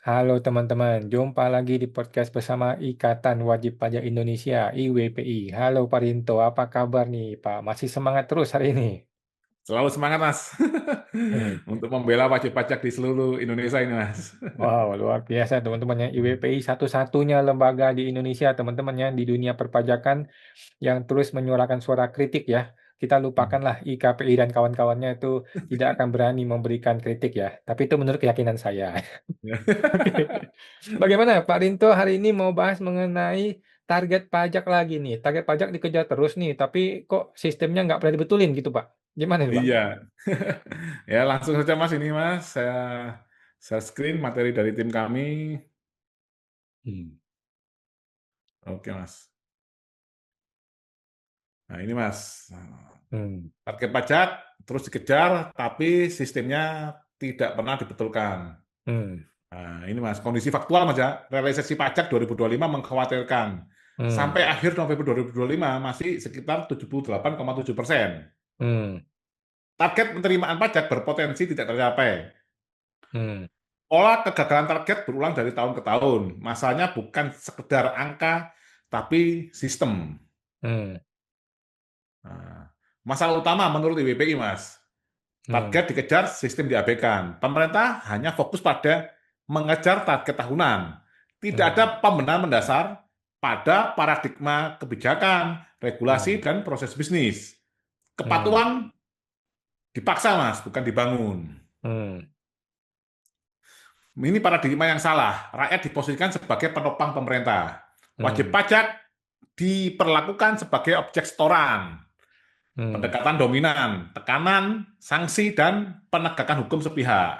Halo teman-teman, jumpa lagi di podcast bersama Ikatan Wajib Pajak Indonesia (IWPI). Halo Pak Rinto, apa kabar nih Pak? Masih semangat terus hari ini? Selalu semangat, Mas. Untuk membela wajib pajak di seluruh Indonesia ini, Mas. Wow, luar biasa teman-teman ya. IWPI satu-satunya lembaga di Indonesia teman-teman ya, di dunia perpajakan yang terus menyuarakan suara kritik ya. Kita lupakanlah IKPI dan kawan-kawannya itu tidak akan berani memberikan kritik ya. Tapi itu menurut keyakinan saya. Oke. Bagaimana Pak Rinto hari ini mau bahas mengenai target pajak lagi nih. Target pajak dikejar terus nih, tapi kok sistemnya nggak pernah dibetulin gitu Pak. Gimana nih Pak? Iya. Ya, langsung saja, Mas, ini, Mas. Saya screen materi dari tim kami. Hmm. Oke, Mas. Nah, ini, Mas. Hmm. Target pajak terus dikejar, tapi sistemnya tidak pernah dibetulkan. Hmm. Nah, ini, Mas, kondisi faktual, Mas, ya. Realisasi pajak 2025 mengkhawatirkan. Hmm. Sampai akhir November 2025 masih sekitar 78,7%. Hmm. Target penerimaan pajak berpotensi tidak tercapai. Hmm. Pola kegagalan target berulang dari tahun ke tahun. Masalahnya bukan sekedar angka, tapi sistem. Hmm. Nah, masalah utama menurut IWPI, Mas, Hmm. target dikejar, sistem diabaikan. Pemerintah hanya fokus pada mengejar target tahunan. Tidak ada Hmm. pembenahan mendasar pada paradigma kebijakan, regulasi, Hmm. dan proses bisnis. Hmm. Kepatuhan dipaksa, Mas, bukan dibangun. Hmm. Ini paradigma yang salah. Rakyat diposisikan sebagai penopang pemerintah. Wajib Hmm. pajak diperlakukan sebagai objek setoran, Hmm. pendekatan dominan, tekanan, sanksi, dan penegakan hukum sepihak.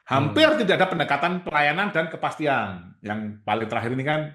Hmm. Hampir tidak ada pendekatan pelayanan dan kepastian. Yang paling terakhir ini kan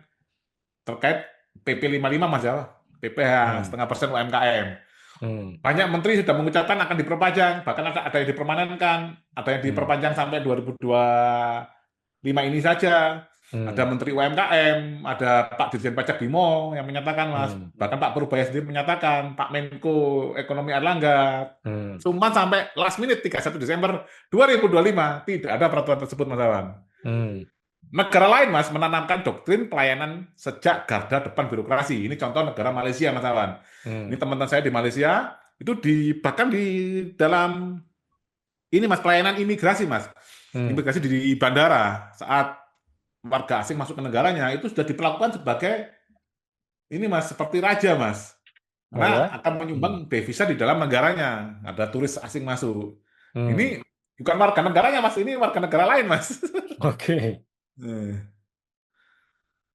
terkait PP 55, Mas, ya, PPh Hmm. setengah persen UMKM. Hmm. Banyak menteri sudah mengucapkan akan diperpanjang, bahkan ada yang dipermanenkan, ada yang Hmm. diperpanjang sampai 2025 ini saja. Ada Hmm. Menteri UMKM, ada Pak Dirjen Pajak Bimo yang menyatakan, Mas. Hmm. Bahkan Pak Purbaya sendiri menyatakan, Pak Menko Ekonomi Erlangga. Hmm. Cuma sampai last minute 31 Desember 2025 tidak ada peraturan tersebut, Mas Awan. Hmm. Negara lain, Mas, menanamkan doktrin pelayanan sejak garda depan birokrasi. Ini contoh negara Malaysia, Mas Awan. Ini Hmm. teman-teman saya di Malaysia, itu bahkan di dalam ini, Mas, pelayanan imigrasi, Mas. Hmm. Imigrasi di bandara saat warga asing masuk ke negaranya itu sudah diperlakukan sebagai ini, Mas, seperti raja, Mas. Oh Karena ya? akan menyumbang Hmm. devisa di dalam negaranya. Ada turis asing masuk. Hmm. Ini bukan warga negaranya, Mas. Ini warga negara lain, Mas. Oke. Eh.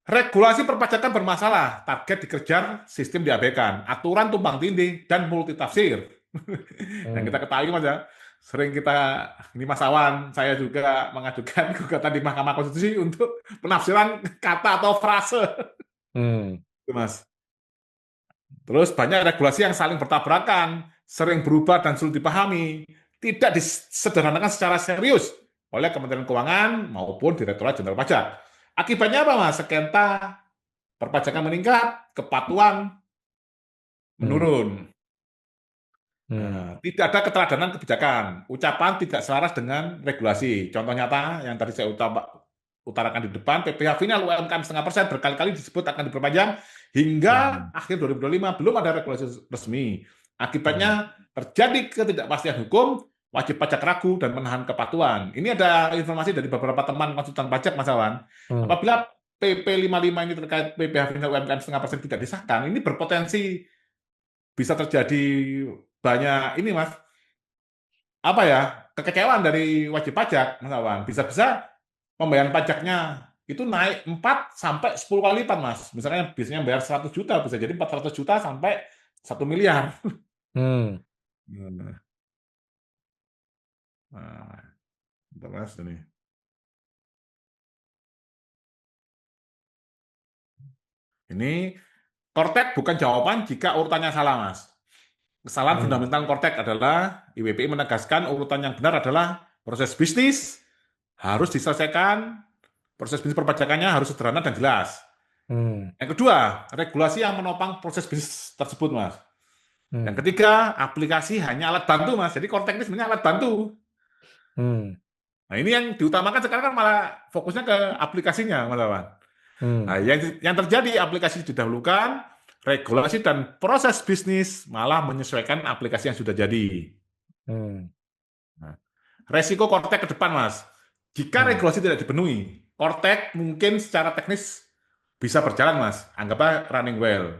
Regulasi perpajakan bermasalah, target dikejar, sistem diabaikan, aturan tumpang tindih, dan multitafsir. Yang kita Hmm. ketahui, Mas, ya, sering kita, ini Mas Awan, saya juga mengajukan gugatan di Mahkamah Konstitusi untuk penafsiran kata atau frase. Hmm. Itu, Mas. Terus banyak regulasi yang saling bertabrakan, sering berubah dan sulit dipahami, tidak disederhanakan secara serius oleh Kementerian Keuangan maupun Direktorat Jenderal Pajak. Akibatnya apa, Mas? Sekenta perpajakan meningkat, kepatuhan Hmm. menurun. Hmm. Nah, tidak ada keteladanan kebijakan, ucapan tidak selaras dengan regulasi. Contoh nyata yang tadi saya utarakan di depan, PPh final UMKM setengah persen berkali-kali disebut akan diperpanjang hingga Hmm. akhir 2025 belum ada regulasi resmi. Hmm. Akibatnya terjadi ketidakpastian hukum, wajib pajak ragu dan menahan kepatuhan. Ini ada informasi dari beberapa teman konsultan pajak, Mas Awan. Hmm. Apabila PP 55 ini terkait PPh final UMKM setengah persen tidak disahkan, ini berpotensi bisa terjadi banyak ini, Mas, apa ya, kekecewaan dari wajib pajak, Mas Awan. Bisa-bisa pembayaran pajaknya itu naik 4 sampai 10 kali lipat, Mas. Misalnya biasanya bayar 100 juta, bisa jadi 400 juta sampai 1 miliar. Hmm. Nah, bentar, Mas, ini. Ini Kortek bukan jawaban jika urutannya salah, Mas. Kesalahan Hmm. fundamental Kortek adalah IWPI menegaskan urutan yang benar adalah proses bisnis harus diselesaikan, proses bisnis perpajakannya harus sederhana dan jelas. Hmm. Yang kedua, regulasi yang menopang proses bisnis tersebut, Mas. Yang Hmm. ketiga, aplikasi hanya alat bantu, Mas. Jadi konten ini sebenarnya alat bantu. Hmm. Nah, ini yang diutamakan sekarang kan malah fokusnya ke aplikasinya, Mas Awan. Hmm. Nah, yang terjadi aplikasi didahulukan, regulasi dan proses bisnis malah menyesuaikan aplikasi yang sudah jadi. Hmm. Nah, resiko Kortek ke depan, Mas. Jika Hmm. regulasi tidak dipenuhi, Kortek mungkin secara teknis bisa berjalan, Mas. Anggaplah running well.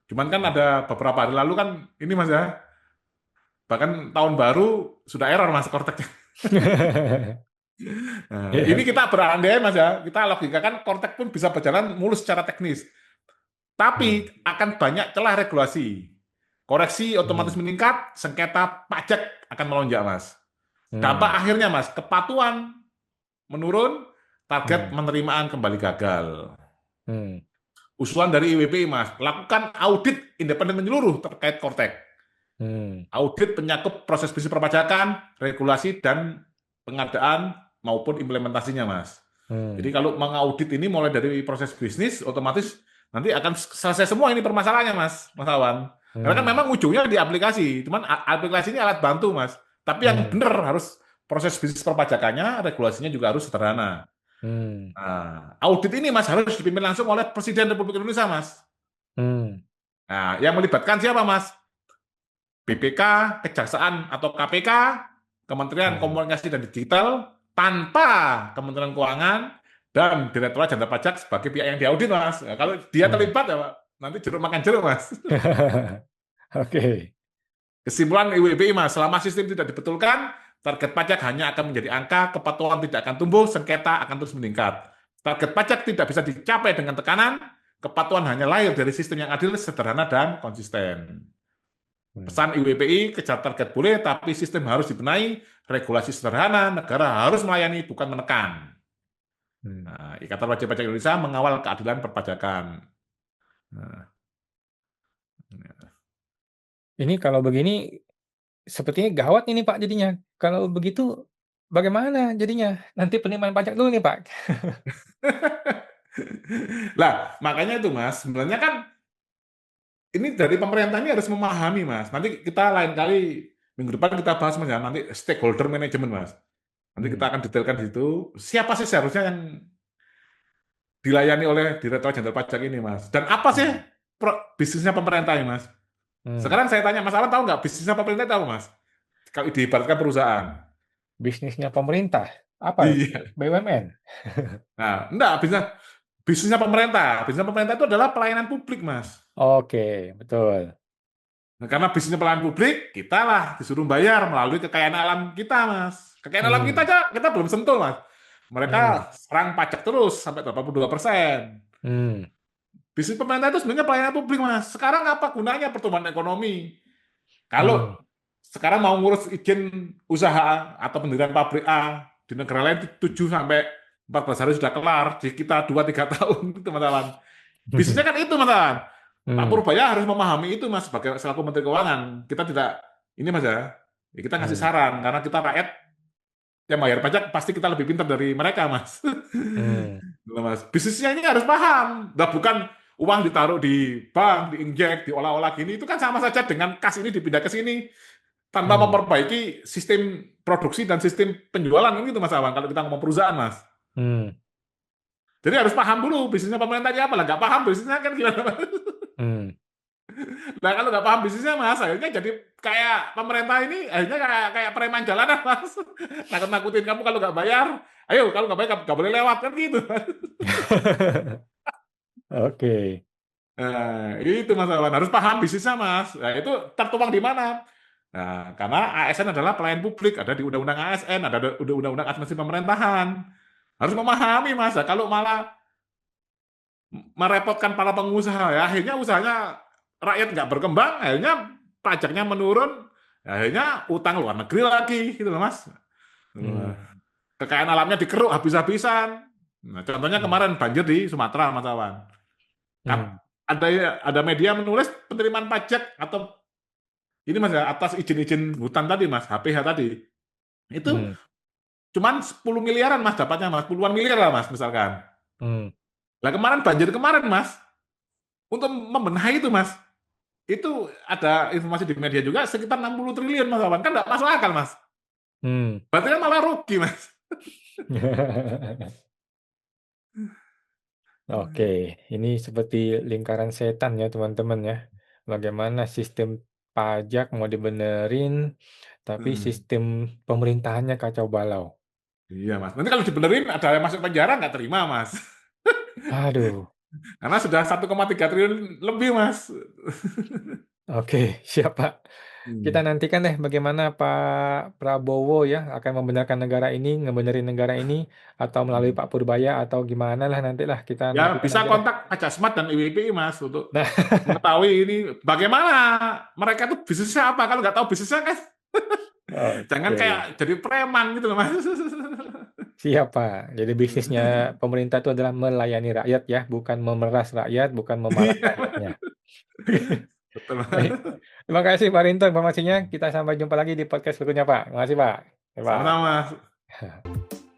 Cuman kan ada beberapa hari lalu kan ini, Mas ya, bahkan tahun baru sudah error, Mas, Korteknya. Nah, Iya, ini kita berandai, Mas ya, kita logikakan Kortek pun bisa berjalan mulus secara teknis. hmm. Tapi akan banyak celah regulasi. Koreksi otomatis Hmm. meningkat, sengketa pajak akan melonjak, Mas. Dampak Hmm. akhirnya, Mas, kepatuhan menurun, target Hmm. penerimaan kembali gagal. Hmm. Usulan dari IWPI, Mas, lakukan audit independen menyeluruh terkait Kortek. Hmm. Audit penyakup proses bisnis perpajakan, regulasi, dan pengadaan maupun implementasinya, Mas. Jadi Hmm. kalau mengaudit ini mulai dari proses bisnis, otomatis nanti akan selesai semua ini permasalahannya, Mas Awan. Karena kan Hmm. memang ujungnya di aplikasi, cuman aplikasi ini alat bantu, Mas. Tapi yang Hmm. benar harus proses bisnis perpajakannya, regulasinya juga harus sederhana. Hmm. Nah, audit ini, Mas, harus dipimpin langsung oleh Presiden Republik Indonesia, Mas. Hmm. Nah, yang melibatkan siapa, Mas? BPK, Kejaksaan atau KPK, Kementerian Hmm. Komunikasi dan Digital, tanpa Kementerian Keuangan, dan Direktorat Jenderal Pajak sebagai pihak yang diaudit, Mas. Nah, kalau dia Hmm. terlibat, ya, Pak, nanti jeruk makan jeruk, Mas. Oke. Kesimpulan IWBI, Mas, selama sistem tidak dibetulkan, target pajak hanya akan menjadi angka, kepatuhan tidak akan tumbuh, sengketa akan terus meningkat. Target pajak tidak bisa dicapai dengan tekanan, kepatuhan hanya lahir dari sistem yang adil, sederhana, dan konsisten. Hmm. Pesan IWPI, kejar target boleh, tapi sistem harus dibenahi, regulasi sederhana, negara harus melayani, bukan menekan. Hmm. Nah, Ikatan Wajib Pajak Indonesia mengawal keadilan perpajakan. Nah, Ini kalau begini sepertinya gawat ini Pak jadinya. Kalau begitu bagaimana jadinya? Nanti penerimaan pajak dulu nih Pak. lah, makanya itu, Mas, sebenarnya kan ini dari pemerintah ini harus memahami, Mas. Nanti kita lain kali minggu depan kita bahas, Mas, ya. Nanti stakeholder management, Mas. Nanti kita Hmm. akan detailkan di situ siapa sih seharusnya yang dilayani oleh Direktorat Jenderal Pajak ini, Mas. Dan apa sih Hmm. bisnisnya pemerintah ini, Mas? Hmm. Sekarang saya tanya, Mas Alan tahu nggak bisnisnya pemerintah itu apa, Mas? Kalau diibaratkan perusahaan. Bisnisnya pemerintah apa? Iya. BUMN. Nah, enggak, bisnisnya pemerintah. Bisnisnya pemerintah itu adalah pelayanan publik, Mas. Oke, betul. Nah, karena bisnisnya pelayanan publik, kita lah disuruh bayar melalui kekayaan alam kita, Mas. Kekayaan alam kita Hmm. aja kita belum sentuh, Mas. Hmm. Mereka serang pajak terus sampai 82%. Hmm. Bisnis pemerintah itu sebenarnya pelayanan publik, Mas. Sekarang apa gunanya pertumbuhan ekonomi? Hmm. Kalau sekarang mau ngurus izin usaha atau pendirian pabrik A di negara lain 7 sampai 14 hari sudah kelar, di kita 2-3 tahun, teman-teman. Bisnisnya kan itu, Mas. Pak Hmm. Purbaya harus memahami itu, Mas, sebagai selaku Menteri Keuangan. Kita tidak, ini, Mas, ya kita ngasih Hmm. saran, karena kita rakyat yang bayar pajak, pasti kita lebih pintar dari mereka, Mas. Hmm. Gitu, Mas. Bisnisnya ini harus paham. Nah, bukan uang ditaruh di bank, diinjek, diolah-olah gini, itu kan sama saja dengan kas ini dipindah ke sini, tanpa Hmm. memperbaiki sistem produksi dan sistem penjualan, gitu, Mas Awan, kalau kita ngomong perusahaan, Mas. Hmm. Jadi harus paham dulu bisnisnya pemerintahnya apa lah. Nggak paham bisnisnya kan gimana, Mas? Hmm. Nah, kalau nggak paham bisnisnya, Mas, akhirnya jadi kayak pemerintah ini, akhirnya kayak preman jalanan, Mas. Nakut-nakutin kamu kalau nggak bayar, ayo kalau nggak bayar nggak boleh lewat, kan gitu. Oke. Nah, itu Mas Awan, harus paham bisnisnya, Mas. Nah, itu tertuang di mana? Nah, karena ASN adalah pelayan publik, ada di Undang-Undang ASN, ada di Undang-Undang Administrasi Pemerintahan. Harus memahami, Mas. Nah, kalau malah merepotkan para pengusaha, ya akhirnya usahanya rakyat nggak berkembang, akhirnya pajaknya menurun, akhirnya utang luar negeri lagi, gitu loh, Mas. Hmm. Kekayaan alamnya dikeruk habis-habisan. Nah, contohnya Hmm. kemarin banjir di Sumatera, Mas Awan. Hmm. Ada media menulis penerimaan pajak atau ini, Mas, ya, atas izin-izin hutan tadi, Mas, HPH tadi. Itu Hmm. cuman 10 miliaran, Mas, dapatnya, Mas. Puluhan miliar lah, Mas, misalkan. Hmm. Lah kemarin banjir kemarin, Mas, untuk membenahi itu, Mas, itu ada informasi di media juga sekitar 60 triliun, Mas Awan. Kan nggak masuk akal, Mas. Hmm. Berarti kan malah rugi, Mas. Oke, ini seperti lingkaran setan ya teman-teman ya. Bagaimana sistem pajak mau dibenerin, tapi Hmm. sistem pemerintahannya kacau balau. Iya mas, nanti kalau dibenerin ada yang masuk penjara nggak terima mas, Aduh, karena sudah 1,3 triliun lebih mas. oke, siap Pak. Kita Hmm. nantikan deh bagaimana Pak Prabowo ya akan membenarkan negara ini, ngebenerin negara ini, atau melalui Hmm. Pak Purbaya atau gimana lah nantilah kita Ya nantikan bisa aja dah. kontak Pajasmat dan IWPI mas untuk Nah, mengetahui ini bagaimana mereka tuh bisnisnya apa. Kalau nggak tahu bisnisnya kan jangan oke. kayak jadi preman gitu loh mas. Siap, Pak. Jadi bisnisnya pemerintah itu adalah melayani rakyat ya, bukan memeras rakyat, bukan memalak Iya, rakyatnya. betul Baik. mas. Terima kasih Pak Rinto informasinya. Kita sampai jumpa lagi di podcast berikutnya, Pak. Terima kasih, Pak. Bye, Sama-sama mas. Pak.